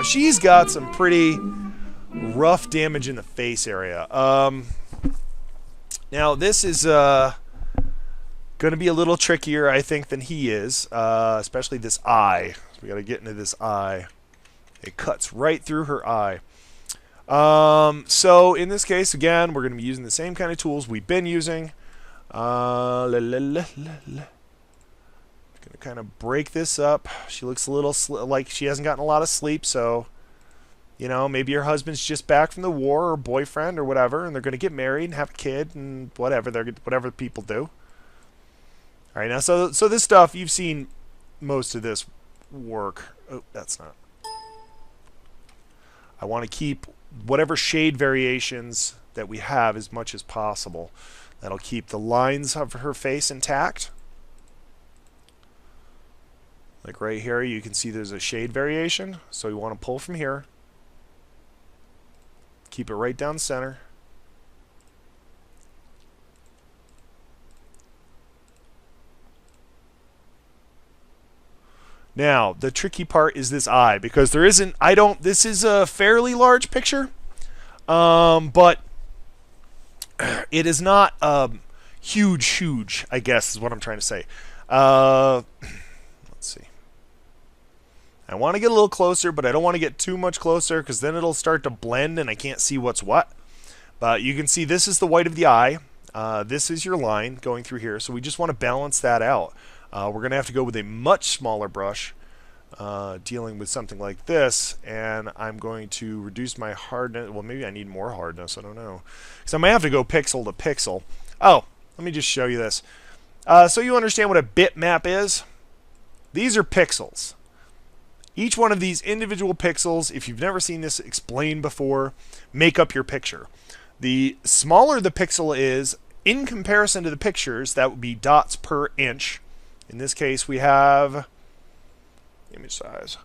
Now, she's got some pretty rough damage in the face area. Now, this is going to be a little trickier, I think, than he is, especially this eye. So we got to get into this eye. It cuts right through her eye. So in this case, again, we're going to be using the same kind of tools we've been using. Going to kind of break this up. She looks a little like she hasn't gotten a lot of sleep, so you know, maybe her husband's just back from the war, or boyfriend, or whatever, and they're going to get married and have a kid and whatever people do. All right, now so this stuff, you've seen most of this work. Oh, that's not. I want to keep whatever shade variations that we have as much as possible. That'll keep the lines of her face intact. Like right here, you can see there's a shade variation. So we want to pull from here. Keep it right down center. Now, the tricky part is this eye, because there isn't, this is a fairly large picture, but it is not huge, I guess is what I'm trying to say. Let's see. I want to get a little closer, but I don't want to get too much closer, because then it'll start to blend and I can't see what's what. But you can see this is the white of the eye. This is your line going through here, so we just want to balance that out. We're going to have to go with a much smaller brush dealing with something like this, and I'm going to reduce my hardness. Well, maybe I need more hardness. I don't know. So I might have to go pixel to pixel. Oh, let me just show you this. So you understand what a bitmap is? These are pixels. Each one of these individual pixels, if you've never seen this explained before, make up your picture. The smaller the pixel is, in comparison to the pictures, that would be dots per inch. In this case, we have image size.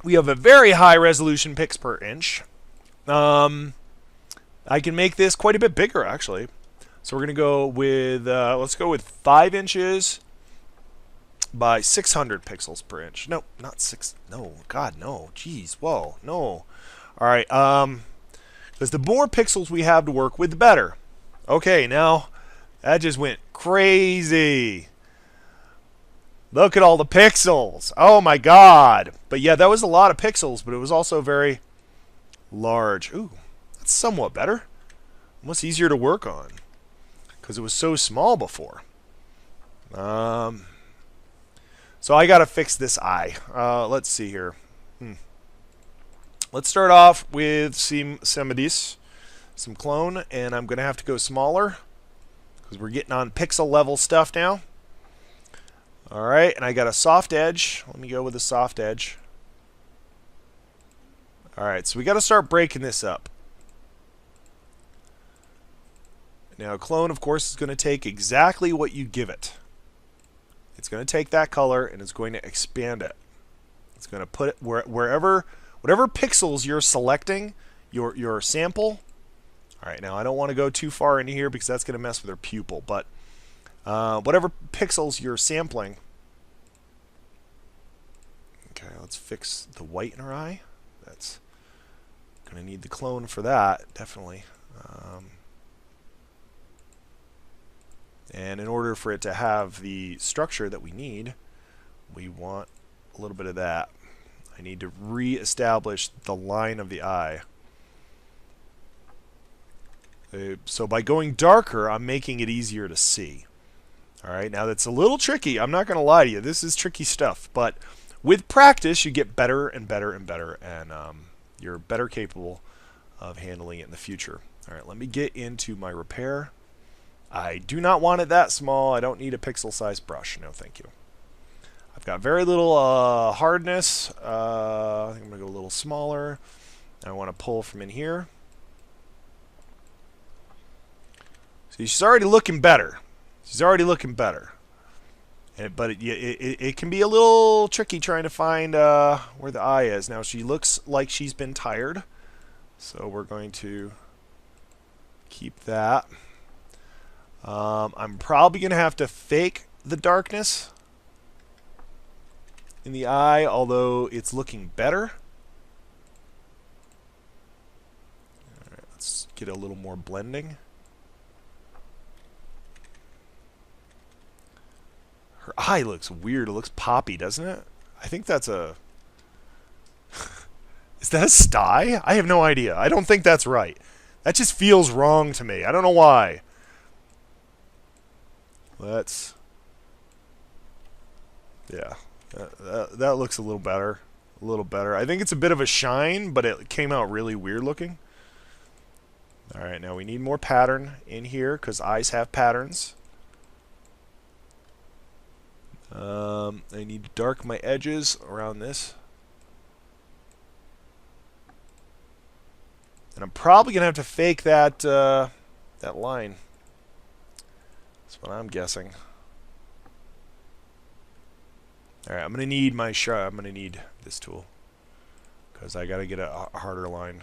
We have a very high resolution pix per inch. I can make this quite a bit bigger, actually. So we're going to go with, let's go with 5 inches by 600 pixels per inch. No, not 6. No, God, no. Jeez, whoa, no. All right, because the more pixels we have to work with, the better. Okay, now that just went crazy. Look at all the pixels. Oh my God. But yeah, that was a lot of pixels, but it was also very large. Ooh, that's somewhat better. Almost easier to work on because it was so small before. So I got to fix this eye. Let's see here. Let's start off with some clone, and I'm going to have to go smaller, because we're getting on pixel level stuff now. Alright, and I got a soft edge. Let me go with a soft edge. Alright, so we got to start breaking this up. Now, clone, of course, is going to take exactly what you give it. It's going to take that color, and it's going to expand it. It's going to put it whatever pixels you're selecting, your sample. Alright, now I don't want to go too far into here because that's going to mess with her pupil, but whatever pixels you're sampling. Okay, let's fix the white in her eye. That's going to need the clone for that, definitely. And in order for it to have the structure that we need, we want a little bit of that. I need to re-establish the line of the eye. So by going darker, I'm making it easier to see. Alright, now that's a little tricky. I'm not going to lie to you. This is tricky stuff. But with practice, you get better and better and better. And you're better capable of handling it in the future. Alright, let me get into my repair. I do not want it that small. I don't need a pixel-sized brush. No, thank you. I've got very little hardness. I think I'm going to go a little smaller. I want to pull from in here. See, she's already looking better. She's already looking better. But it can be a little tricky trying to find where the eye is. Now, she looks like she's been tired. So we're going to keep that. I'm probably going to have to fake the darkness in the eye, although it's looking better. All right, let's get a little more blending. Her eye looks weird. It looks poppy, doesn't it? I think that's a... Is that a sty? I have no idea. I don't think that's right. That just feels wrong to me. I don't know why. Let's... Yeah. That looks a little better. A little better. I think it's a bit of a shine, but it came out really weird looking. Alright, now we need more pattern in here, because eyes have patterns. I need to darken my edges around this. And I'm probably going to have to fake that that line. That's what I'm guessing. Alright, I'm going to need my I'm going to need this tool. Because I got to get a harder line.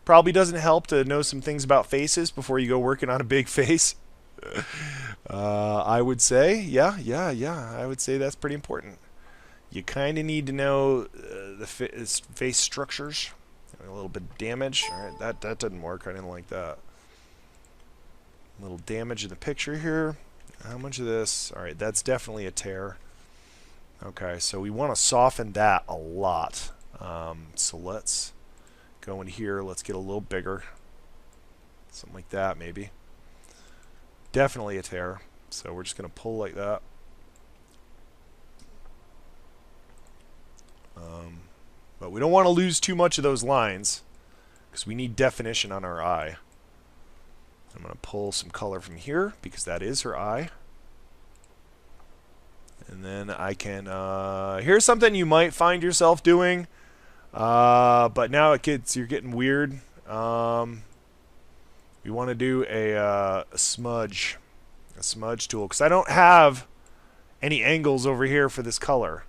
Probably doesn't help to know some things about faces before you go working on a big face. I would say, yeah, I would say that's pretty important. You kind of need to know the face structures. A little bit of damage. All right, that didn't work. I didn't like that. A little damage in the picture here. How much of this? All right, that's definitely a tear. Okay, so we want to soften that a lot. So let's go in here. Let's get a little bigger. Something like that, maybe. Definitely a tear. So we're just going to pull like that. But we don't want to lose too much of those lines because we need definition on our eye. I'm going to pull some color from here because that is her eye. And then I can... here's something you might find yourself doing. But now you're getting weird. We want to do a smudge tool because I don't have any angles over here for this color.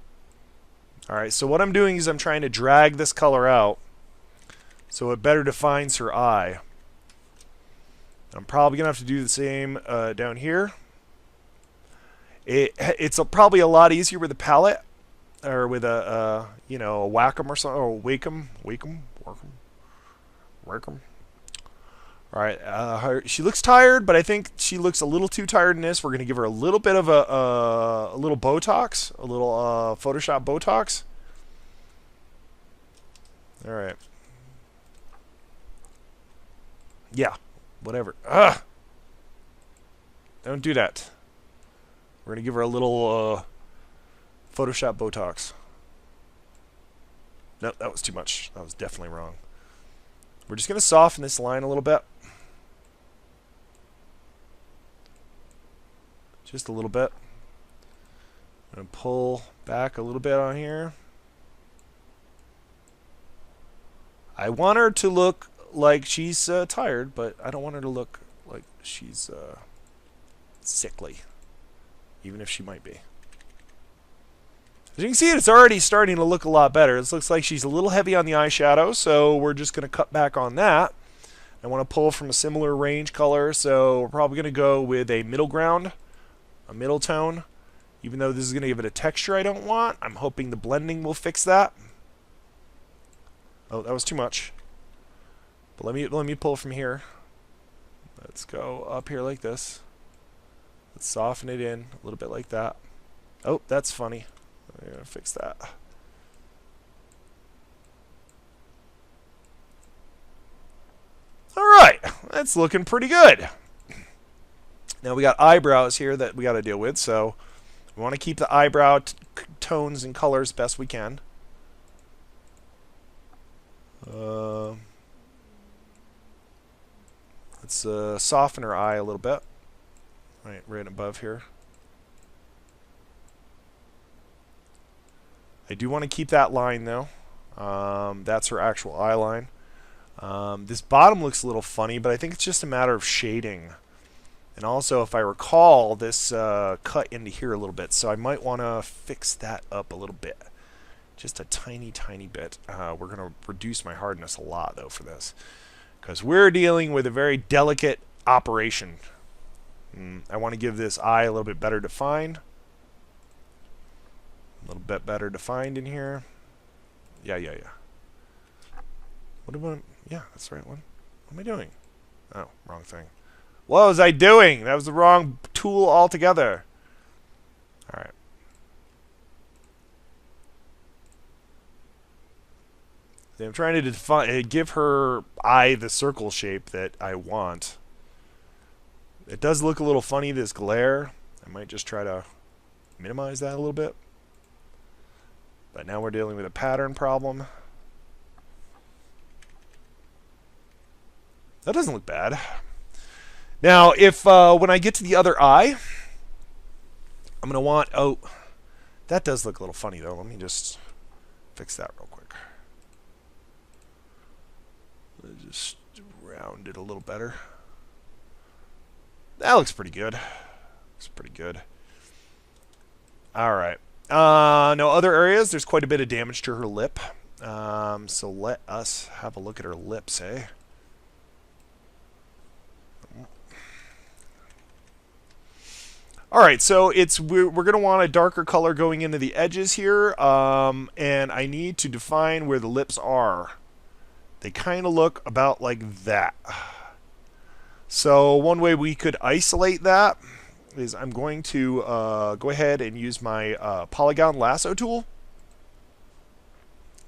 Alright, so what I'm doing is I'm trying to drag this color out so it better defines her eye. I'm probably going to have to do the same down here. It's probably a lot easier with a palette or with a Wacom or something, or Wacom. Alright, she looks tired, but I think she looks a little too tired in this. We're going to give her a little bit of a little Botox, a little Photoshop Botox. Alright. Yeah, whatever. Ugh! Don't do that. We're going to give her a little Photoshop Botox. Nope, that was too much. That was definitely wrong. We're just going to soften this line a little bit. Just a little bit. I'm going to pull back a little bit on here. I want her to look like she's tired, but I don't want her to look like she's sickly, even if she might be. As you can see, it's already starting to look a lot better. This looks like she's a little heavy on the eyeshadow, so we're just going to cut back on that. I want to pull from a similar range color, so we're probably going to go with a middle ground, a middle tone. Even though this is going to give it a texture I don't want, I'm hoping the blending will fix that. Oh, that was too much. But let me pull from here. Let's go up here like this. Let's soften it in a little bit like that. Oh, that's funny. I'm going to fix that. Alright, that's looking pretty good. Now we got eyebrows here that we got to deal with, so we want to keep the eyebrow tones and colors best we can. Let's soften her eye a little bit. Right above here. I do want to keep that line though. That's her actual eye line. This bottom looks a little funny, but I think it's just a matter of shading. And also, if I recall, this cut into here a little bit, so I might want to fix that up a little bit. Just a tiny, tiny bit. We're going to reduce my hardness a lot, though, for this. because we're dealing with a very delicate operation. I want to give this eye a little bit better defined. A little bit better defined in here. Yeah. What am I? Yeah, that's the right one. What am I doing? Oh, wrong thing. What was I doing? That was the wrong tool altogether. All right. I'm trying to define, give her eye the circle shape that I want. It does look a little funny, this glare. I might just try to minimize that a little bit. But now we're dealing with a pattern problem. That doesn't look bad. Now, if when I get to the other eye, I'm going to want... Oh, that does look a little funny, though. Let me just fix that real quick. Just round it a little better. That looks pretty good. Looks pretty good. All right. No other areas. There's quite a bit of damage to her lip. So let us have a look at her lips, eh? All right, so we're going to want a darker color going into the edges here, and I need to define where the lips are. They kind of look about like that. So one way we could isolate that is I'm going to go ahead and use my polygon lasso tool.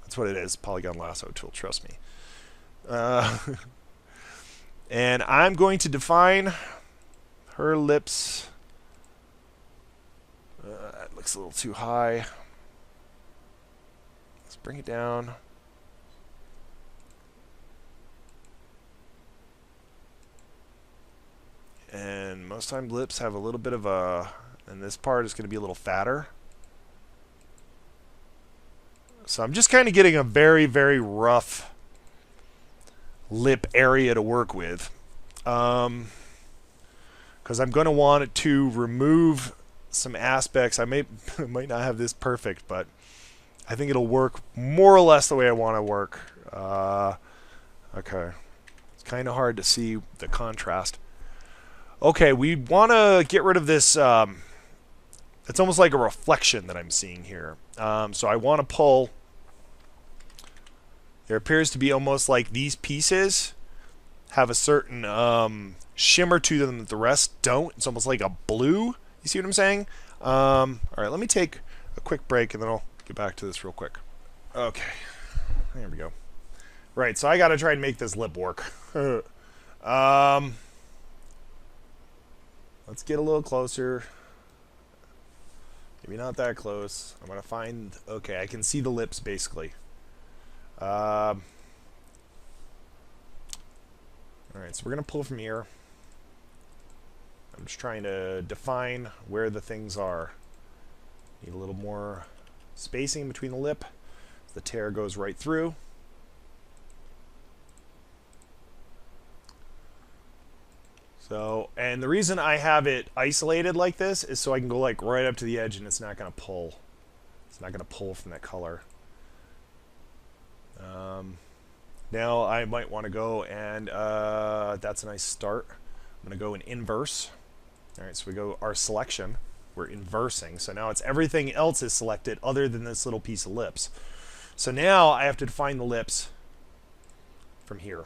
That's what it is, polygon lasso tool, trust me. And I'm going to define her lips. That looks a little too high. Let's bring it down. And most times lips have a little bit of a, and this part is going to be a little fatter. So I'm just kind of getting a very, very rough lip area to work with. Because I'm going to want it to remove some aspects. I might not have this perfect, but I think it'll work more or less the way I want to work. Okay. It's kind of hard to see the contrast. Okay, we want to get rid of this. It's almost like a reflection that I'm seeing here. So I want to pull. There appears to be almost like these pieces have a certain shimmer to them that the rest don't. It's almost like a blue. You see what I'm saying? All right, let me take a quick break and then I'll get back to this real quick. Okay, there we go. Right, so I got to try and make this lip work. Let's get a little closer. Maybe not that close. I'm going to find... Okay, I can see the lips, basically. Alright, so we're going to pull from here. I'm just trying to define where the things are. Need a little more spacing between the lip. The tear goes right through. So, and the reason I have it isolated like this is so I can go like right up to the edge and it's not going to pull. It's not going to pull from that color. Now I might want to go and that's a nice start. I'm going to go in inverse. Alright, so we go our selection. We're inversing. So now it's everything else is selected other than this little piece of lips. So now I have to define the lips from here.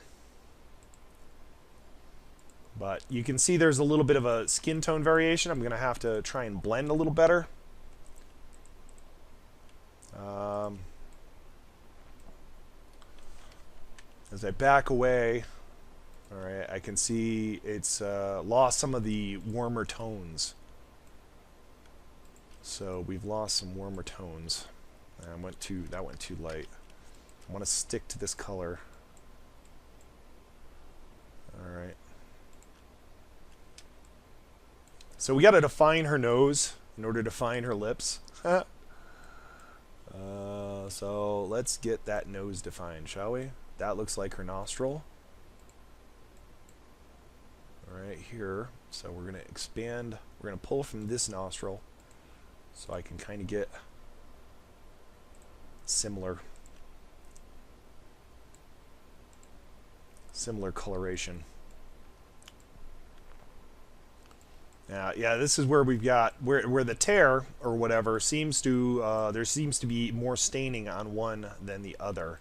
But you can see there's a little bit of a skin tone variation. I'm going to have to try and blend a little better. As I back away, all right, I can see it's lost some of the warmer tones. So we've lost some warmer tones. That went too light. I want to stick to this color. All right. So we got to define her nose in order to define her lips. So let's get that nose defined, shall we? That looks like her nostril. All right, here. So we're going to expand. We're going to pull from this nostril so I can kind of get similar similar coloration. Yeah, this is where we've got where the tear or whatever seems to there seems to be more staining on one than the other.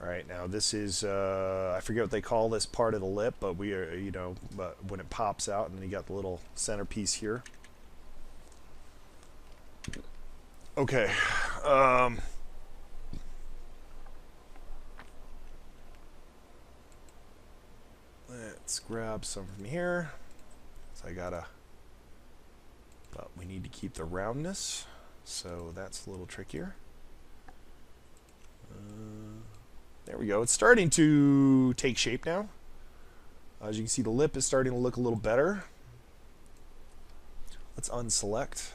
All right, now this is I forget what they call this part of the lip, but we are, you know, but when it pops out, and then you got the little centerpiece here. Okay. Let's grab some from here. So but we need to keep the roundness, so that's a little trickier. There we go. It's starting to take shape now. As you can see, the lip is starting to look a little better. Let's unselect.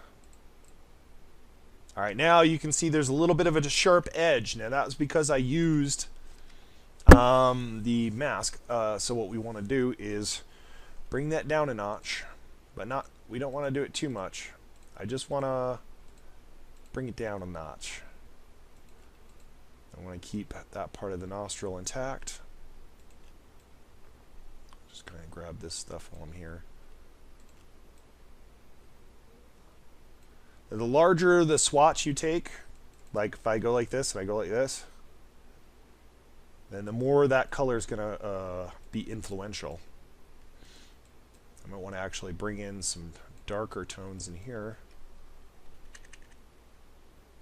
All right, now you can see there's a little bit of a sharp edge. Now that was because I used the mask. So what we want to do is bring that down a notch, but we don't want to do it too much. I just want to bring it down a notch. I want to keep that part of the nostril intact. Just kind of grab this stuff while I'm here. The larger the swatch you take, like if I go like this and I go like this, then the more that color is going to be influential. I might want to actually bring in some darker tones in here.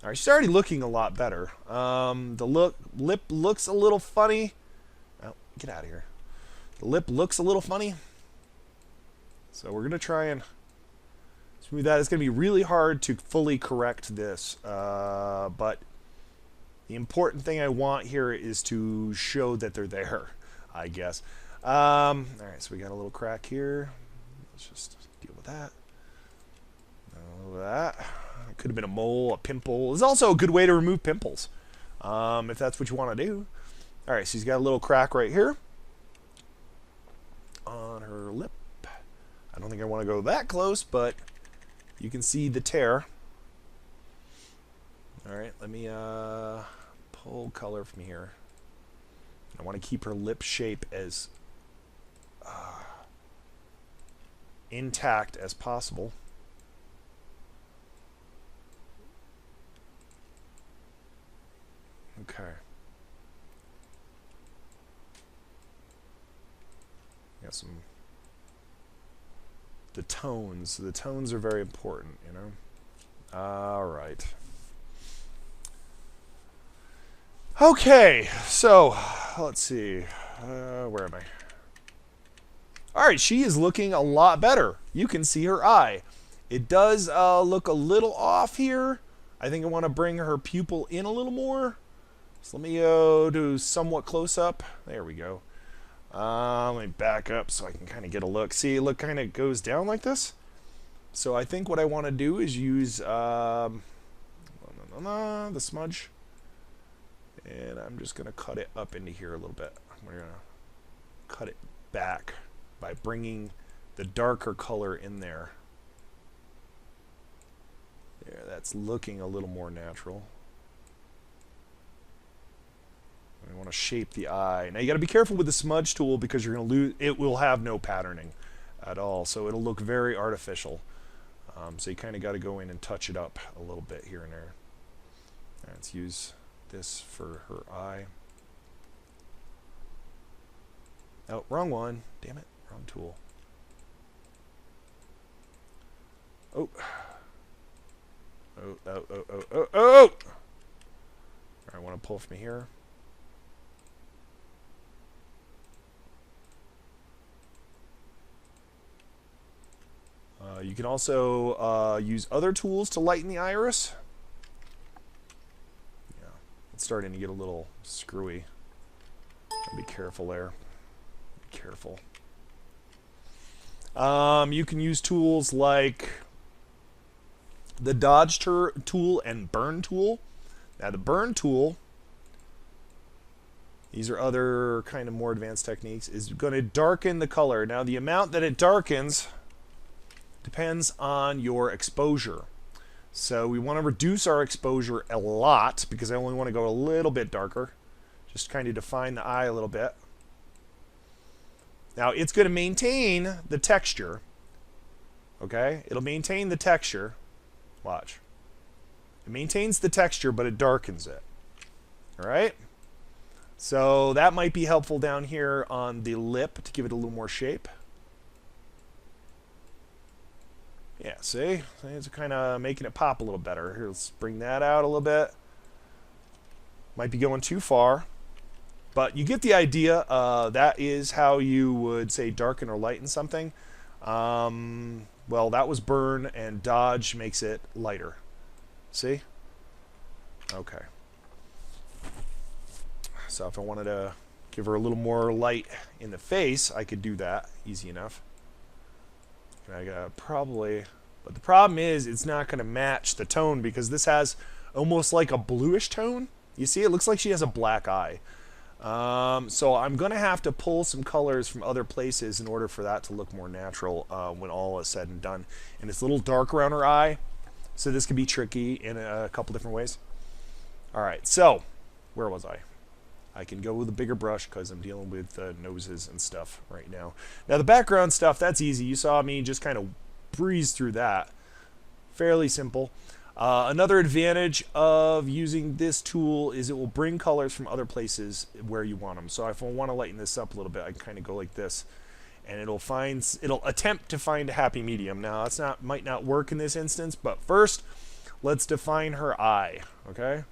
All right, she's already looking a lot better. The lip looks a little funny. Oh, get out of here. The lip looks a little funny. So we're going to try and smooth that. It's going to be really hard to fully correct this. But the important thing I want here is to show that they're there, I guess. All right, so we got a little crack here. Let's just deal with that. All that. It could have been a mole, a pimple. It's also a good way to remove pimples, if that's what you want to do. All right, so she's got a little crack right here on her lip. I don't think I want to go that close, but you can see the tear. All right, let me pull color from here. I want to keep her lip shape as intact as possible. Okay. Got some. The tones. The tones are very important, you know. All right. Okay, so let's see. Where am I? All right, she is looking a lot better. You can see her eye. It does look a little off here. I think I want to bring her pupil in a little more. So let me go to somewhat close up. There we go. Let me back up so I can kind of get a look. See, look, kind of goes down like this. So I think what I want to do is use the smudge. And I'm just going to cut it up into here a little bit. We're going to cut it back by bringing the darker color in there. There, that's looking a little more natural. I want to shape the eye. Now you got to be careful with the smudge tool because you're going to lose. It will have no patterning at all, so it'll look very artificial. So you kind of got to go in and touch it up a little bit here and there. Right, let's use this for her eye. Oh, wrong one. Damn it, wrong tool. Oh. Oh. I want to pull from here. You can also use other tools to lighten the iris. Yeah, it's starting to get a little screwy. Be careful there. Be careful. You can use tools like the dodge tool and burn tool. Now the burn tool, these are other kind of more advanced techniques, is going to darken the color. Now the amount that it darkens depends on your exposure. So we want to reduce our exposure a lot because I only want to go a little bit darker. Just kind of define the eye a little bit. Now it's going to maintain the texture. Okay? It'll maintain the texture. Watch. It maintains the texture, but it darkens it. Alright? So that might be helpful down here on the lip to give it a little more shape. Yeah, see? It's kind of making it pop a little better. Here, let's bring that out a little bit. Might be going too far. But you get the idea. That is how you would, say, darken or lighten something. Well, that was burn, and dodge makes it lighter. See? Okay. So if I wanted to give her a little more light in the face, I could do that. Easy enough. I got probably... But the problem is, it's not going to match the tone because this has almost like a bluish tone. You see, it looks like she has a black eye. So I'm going to have to pull some colors from other places in order for that to look more natural when all is said and done. And it's a little dark around her eye, so this can be tricky in a couple different ways. Alright, so, where was I? I can go with a bigger brush because I'm dealing with noses and stuff right now. Now the background stuff, that's easy. You saw me just kind of breeze through that. Fairly simple. Another advantage of using this tool is it will bring colors from other places where you want them. So if I want to lighten this up a little bit, I can kind of go like this, and it'll attempt to find a happy medium. Now that's might not work in this instance, but first let's define her eye. Okay.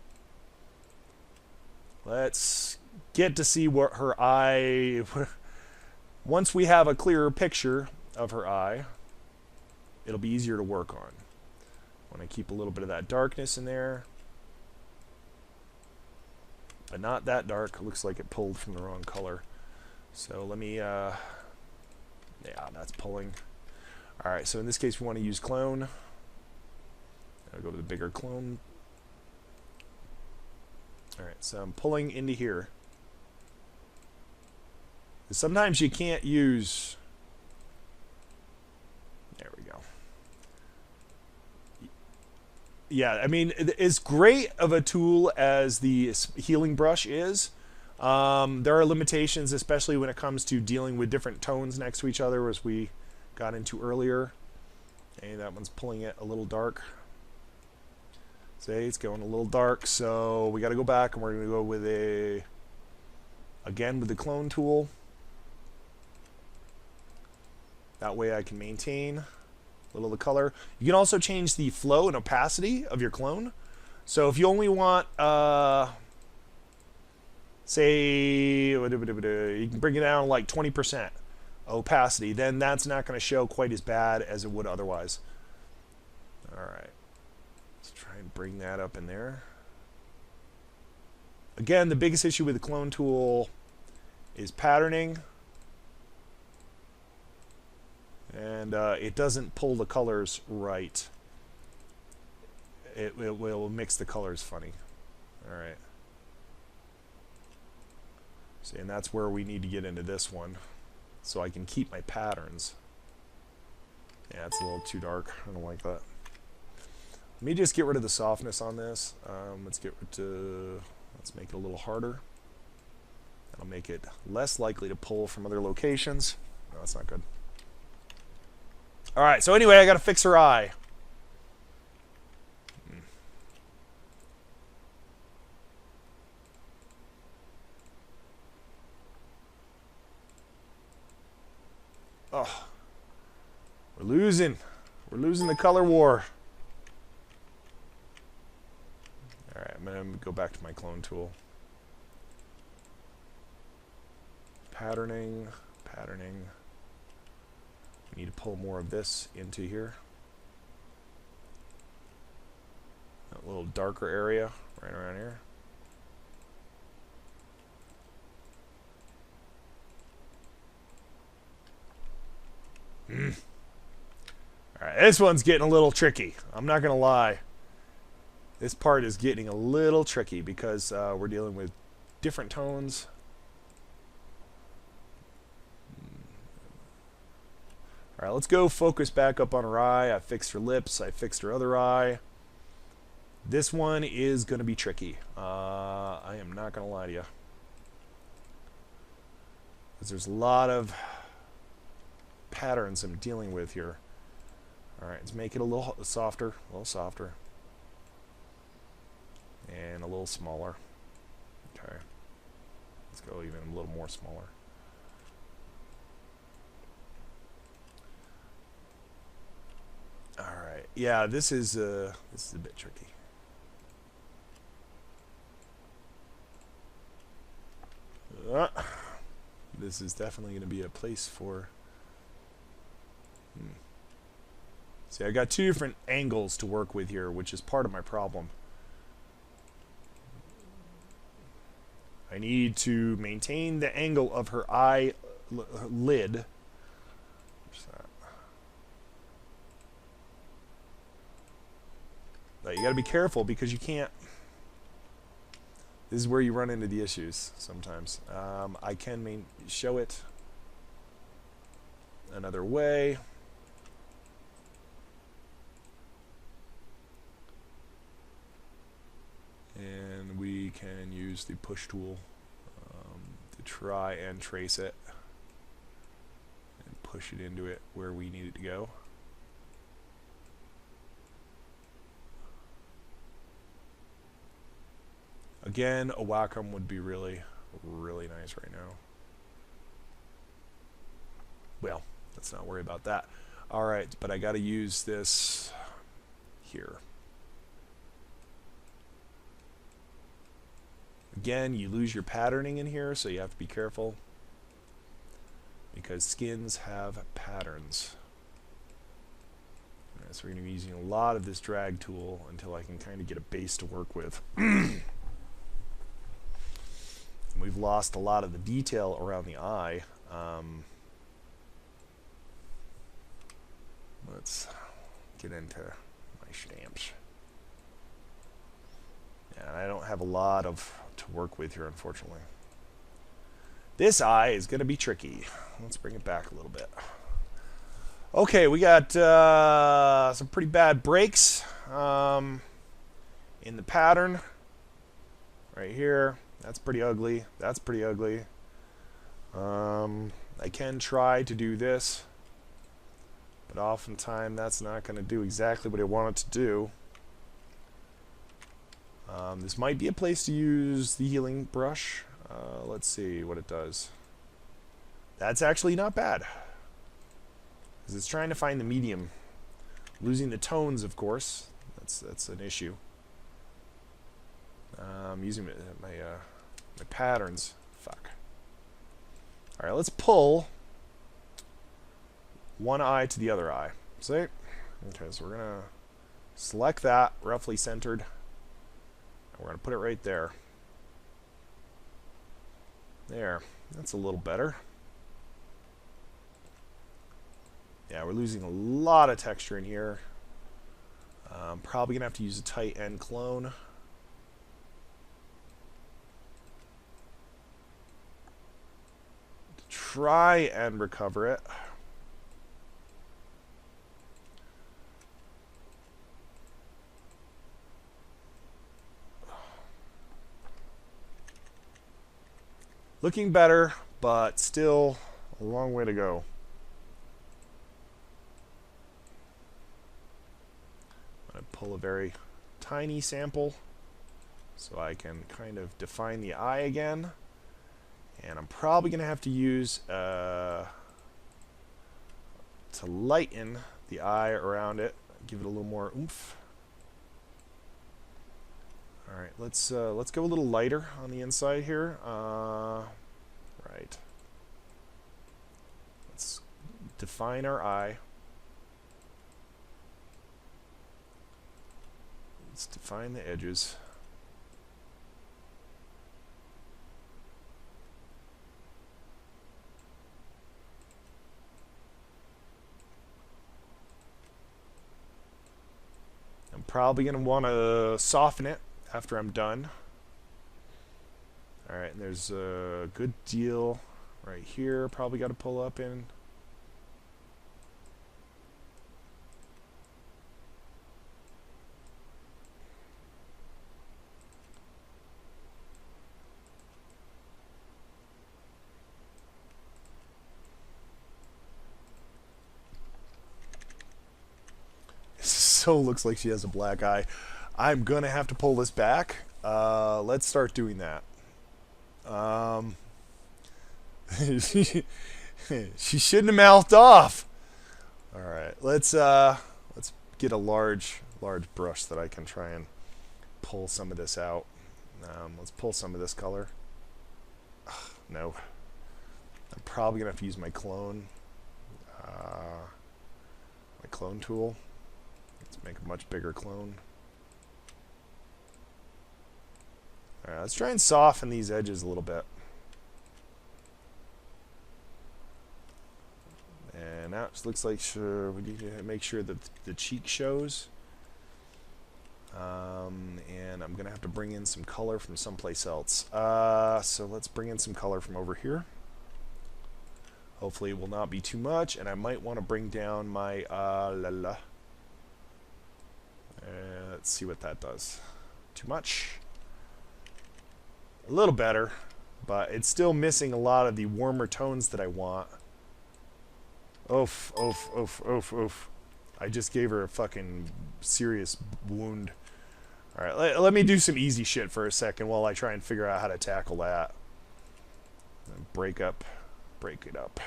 Let's get to see what her eye... Once we have a clearer picture of her eye, it'll be easier to work on. I want to keep a little bit of that darkness in there. But not that dark. It looks like it pulled from the wrong color. So let me... yeah, that's pulling. Alright, so in this case we want to use clone. I'll go with a bigger clone. Alright, so I'm pulling into here. Sometimes you can't use... There we go. Yeah, I mean, as great of a tool as the healing brush is, there are limitations, especially when it comes to dealing with different tones next to each other, as we got into earlier. Okay, that one's pulling it a little dark. See, it's going a little dark, so we got to go back, and we're going to go with again with the clone tool. That way I can maintain a little of the color. You can also change the flow and opacity of your clone. So if you only want, say, you can bring it down like 20% opacity, then that's not going to show quite as bad as it would otherwise. Alright. Let's try and bring that up in there. Again, the biggest issue with the clone tool is patterning. And it doesn't pull the colors right. It will mix the colors funny. Alright. See, and that's where we need to get into this one. So I can keep my patterns. Yeah, it's a little too dark. I don't like that. Let me just get rid of the softness on this. Let's make it a little harder. That'll make it less likely to pull from other locations. No, that's not good. Alright, so anyway, I gotta fix her eye. Oh. We're losing. We're losing the color war. Alright, I'm gonna go back to my clone tool. Patterning. Patterning. Need to pull more of this into here. That little darker area right around here. Alright, this one's getting a little tricky. I'm not going to lie. This part is getting a little tricky because we're dealing with different tones. Alright, let's go focus back up on her eye. I fixed her lips. I fixed her other eye. This one is going to be tricky. I am not going to lie to you. Because there's a lot of patterns I'm dealing with here. Alright, let's make it a little softer. And a little smaller. Okay. Let's go even a little more smaller. Alright. Yeah, this is a bit tricky. This is definitely going to be a place for... See, I got two different angles to work with here, which is part of my problem. I need to maintain the angle of her eye lid. But you got to be careful because you can't... This is where you run into the issues sometimes. I can show it another way. And we can use the push tool to try and trace it and push it into it where we need it to go. Again, a Wacom would be really, really nice right now. Well, let's not worry about that. Alright, but I got to use this here. Again, you lose your patterning in here, so you have to be careful. Because skins have patterns. Right, so we're going to be using a lot of this drag tool until I can kind of get a base to work with. We've lost a lot of the detail around the eye. Let's get into my stamps. Yeah, I don't have a lot to work with here, unfortunately. This eye is going to be tricky. Let's bring it back a little bit. Okay, we got some pretty bad breaks in the pattern. Right here. That's pretty ugly. That's pretty ugly. I can try to do this, but oftentimes that's not going to do exactly what I want it to do. This might be a place to use the healing brush. Let's see what it does. That's actually not bad, because it's trying to find the medium. Losing the tones, of course. That's an issue. Using my patterns. Fuck. Alright, let's pull one eye to the other eye. See? Okay, so we're going to select that, roughly centered. And we're going to put it right there. There. That's a little better. Yeah, we're losing a lot of texture in here. Probably going to have to use a tight end clone. Try and recover it. Looking better, but still a long way to go. I'm going to pull a very tiny sample so I can kind of define the eye again. And I'm probably going to have to use to lighten the eye around it, give it a little more oomph. All right, let's go a little lighter on the inside here. Right. Let's define our eye. Let's define the edges. I'm probably going to want to soften it after I'm done. Alright, and there's a good deal right here. Probably got to pull up in. so looks like she has a black eye. I'm gonna have to pull this back. Let's start doing that. She shouldn't have mouthed off. All right, let's get a large brush that I can try and pull some of this out. Let's pull some of this color. Ugh, no, I'm probably gonna have to use my clone tool. Let's make a much bigger clone. All right, let's try and soften these edges a little bit. And now it looks like we need to make sure that the cheek shows. And I'm going to have to bring in some color from someplace else. So let's bring in some color from over here. Hopefully it will not be too much. And I might want to bring down my let's see what that does. Too much? A little better, but it's still missing a lot of the warmer tones that I want. Oof, oof, oof, oof, oof. I just gave her a fucking serious wound. Alright, let me do some easy shit for a second while I try and figure out how to tackle that. Break it up.